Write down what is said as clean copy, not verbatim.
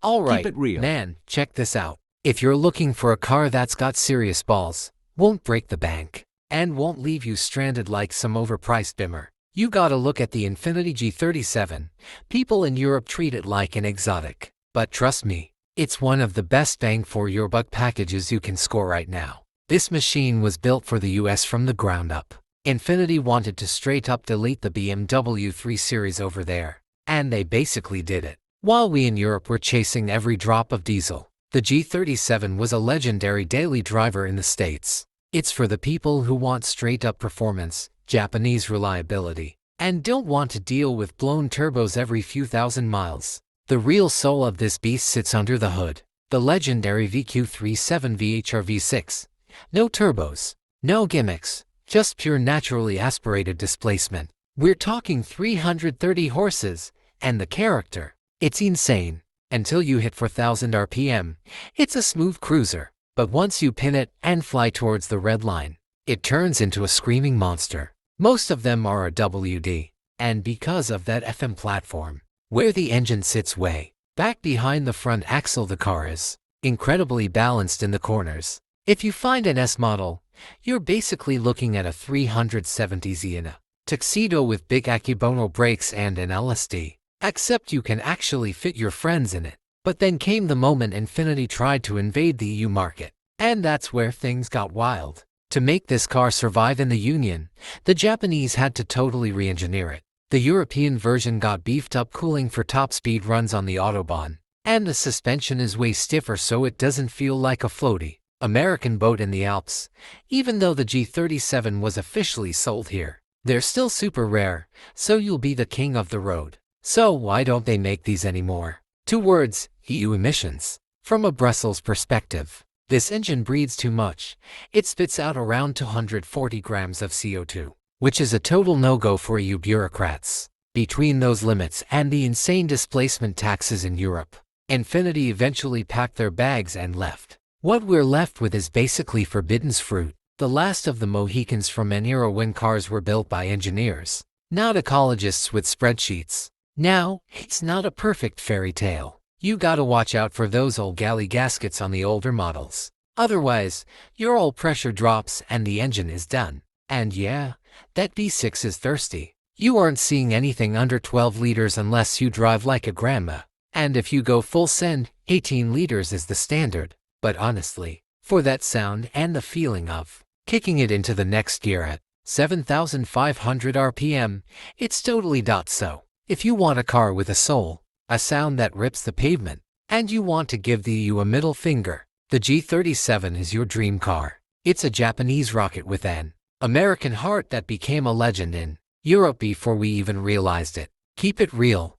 Alright, Keep it real. man, check this out. If you're looking for a car that's got serious balls, won't break the bank, and won't leave you stranded like some overpriced bimmer, you gotta look at the Infiniti G37. People in Europe treat it like an exotic. But trust me, it's one of the best bang for your buck packages you can score right now. This machine was built for the US from the ground up. Infiniti wanted to straight up delete the BMW 3 Series over there, and they basically did it. While we in Europe were chasing every drop of diesel, the G37 was a legendary daily driver in the States. It's for the people who want straight up performance, Japanese reliability, and don't want to deal with blown turbos every few thousand miles. The real soul of this beast sits under the hood. The legendary VQ37VHR V6. No turbos, no gimmicks, just pure naturally aspirated displacement. We're talking 330 horses, and the character. It's insane. Until you hit 4,000 RPM, it's a smooth cruiser. But once you pin it and fly towards the red line, it turns into a screaming monster. Most of them are a WD, and because of that FM platform, where the engine sits way back behind the front axle, the car is incredibly balanced in the corners. If you find an S model, you're basically looking at a 370Z in a Tuxedo with big Akebono brakes and an LSD. Except you can actually fit your friends in it. But then came the moment Infiniti tried to invade the EU market, and that's where things got wild. To make this car survive in the Union, the Japanese had to totally re-engineer it. The European version got beefed up cooling for top speed runs on the Autobahn, and the suspension is way stiffer so it doesn't feel like a floaty American boat in the Alps. Even though the G37 was officially sold here, they're still super rare, so you'll be the king of the road. So why don't they make these anymore? 2 words, EU emissions. From a Brussels perspective, this engine breathes too much. It spits out around 240 grams of CO2, which is a total no-go for EU bureaucrats. Between those limits and the insane displacement taxes in Europe, Infiniti eventually packed their bags and left. What we're left with is basically forbidden fruit, the last of the Mohicans from an era when cars were built by engineers, not ecologists with spreadsheets. Now, it's not a perfect fairy tale. You gotta watch out for those old galley gaskets on the older models. Otherwise, your oil pressure drops and the engine is done. And yeah, that V6 is thirsty. You aren't seeing anything under 12 liters unless you drive like a grandma. And if you go full send, 18 liters is the standard. But honestly, for that sound and the feeling of kicking it into the next gear at 7,500 RPM, it's totally so. If you want a car with a soul, a sound that rips the pavement, and you want to give the EU a middle finger, the G37 is your dream car. It's a Japanese rocket with an American heart that became a legend in Europe before we even realized it. Keep it real.